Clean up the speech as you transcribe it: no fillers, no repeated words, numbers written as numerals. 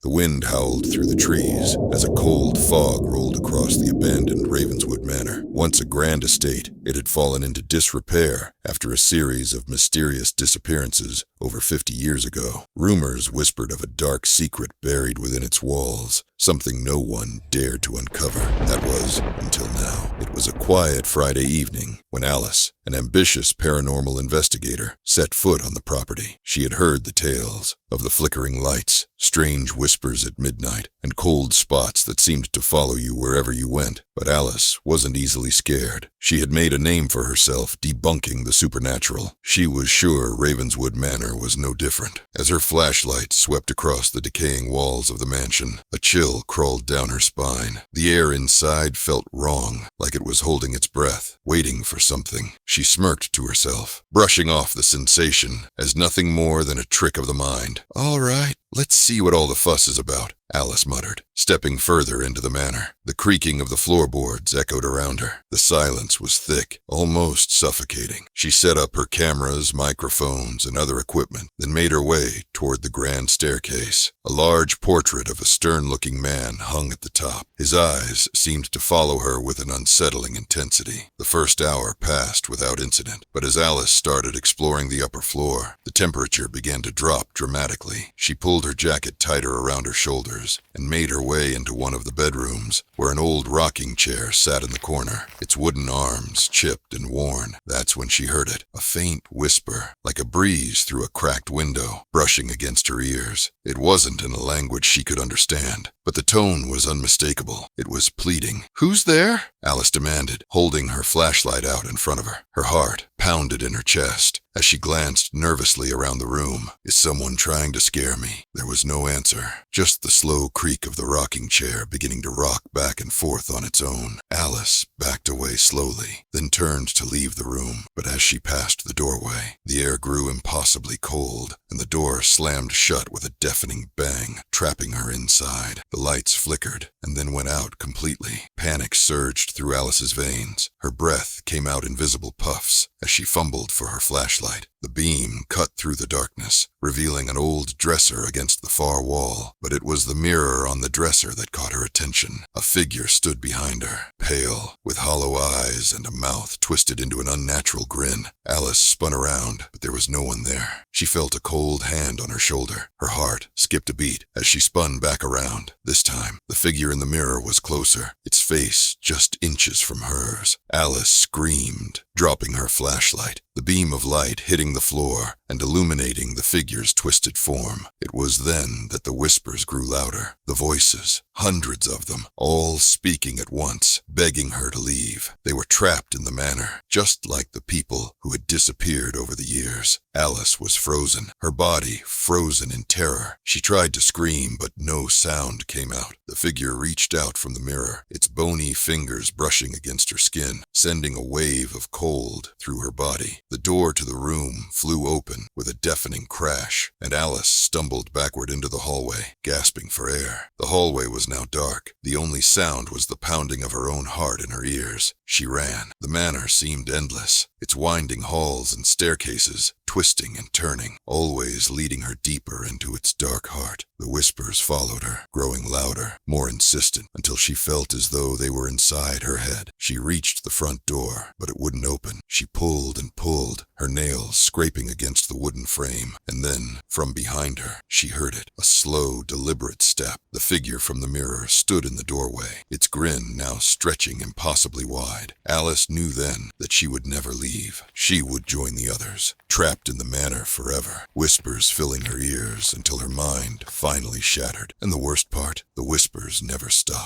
The wind howled through the trees as a cold fog rolled across the abandoned Ravenswood Manor. Once a grand estate, it had fallen into disrepair after a series of mysterious disappearances over 50 years ago. Rumors whispered of a dark secret buried within its walls, something no one dared to uncover. That was, until now. It was a quiet Friday evening when Alice, an ambitious paranormal investigator, set foot on the property. She had heard the tales of the flickering lights, strange whispers at midnight, and cold spots that seemed to follow you wherever you went. But Alice wasn't easily scared. She had made a name for herself debunking the supernatural. She was sure Ravenswood Manor was no different. As her flashlight swept across the decaying walls of the mansion, a chill crawled down her spine. The air inside felt wrong, like it was holding its breath, waiting for something. She smirked to herself, brushing off the sensation as nothing more than a trick of the mind. "All right, let's see what all the fuss is about," Alice muttered, stepping further into the manor. The creaking of the floorboards echoed around her. The silence was thick, almost suffocating. She set up her cameras, microphones, and other equipment, then made her way toward the grand staircase. A large portrait of a stern-looking man hung at the top. His eyes seemed to follow her with an unsettling intensity. The first hour passed without incident, but as Alice started exploring the upper floor, the temperature began to drop dramatically. She pulled her jacket tighter around her shoulders and made her way into one of the bedrooms, where an old rocking chair sat in the corner, its wooden arms chipped and worn. That's when she heard it, a faint whisper, like a breeze through a cracked window, brushing against her ears. It wasn't in a language she could understand, but the tone was unmistakable. It was pleading. "Who's there?" Alice demanded, holding her flashlight out in front of her. Her heart pounded in her chest as she glanced nervously around the room. "Is someone trying to scare me?" There was no answer, just the slow creak of the rocking chair beginning to rock back and forth on its own. Alice backed away slowly, then turned to leave the room. But as she passed the doorway, the air grew impossibly cold, and the door slammed shut with a deafening bang, trapping her inside. The lights flickered and then went out completely. Panic surged through Alice's veins. Her breath came out in visible puffs as she fumbled for her flashlight. The beam cut through the darkness, revealing an old dresser against the far wall. But it was the mirror on the dresser that caught her attention. A figure stood behind her, pale, with hollow eyes and a mouth twisted into an unnatural grin. Alice spun around, but there was no one there. She felt a cold hand on her shoulder. Her heart skipped a beat as she spun back around. This time, the figure in the mirror was closer, its face just inches from hers. Alice screamed, dropping her flashlight, the beam of light hitting the floor and illuminating the figure's twisted form. It was then that the whispers grew louder, the voices, hundreds of them, all speaking at once, begging her to leave. They were trapped in the manor, just like the people who had disappeared over the years. Alice was frozen, her body frozen in terror. She tried to scream, but no sound came out. The figure reached out from the mirror, its bony fingers brushing against her skin, sending a wave of cold through her body. The door to the room flew open with a deafening crash, and Alice stumbled backward into the hallway, gasping for air. The hallway was now dark. The only sound was the pounding of her own heart in her ears. She ran. The manor seemed endless, its winding halls and staircases twisting and turning, always leading her deeper into its dark heart. The whispers followed her, growing louder, more insistent, until she felt as though they were inside her head. She reached the front door, but it wouldn't open. She pulled and pulled, her nails scraping against the wooden frame, and then, from behind her, she heard it, a slow, deliberate step. The figure from the mirror stood in the doorway, its grin now stretching impossibly wide. Alice knew then that she would never leave. She would join the others, trapped in the manor forever, whispers filling her ears until her mind finally shattered. And the worst part, the whispers never stopped.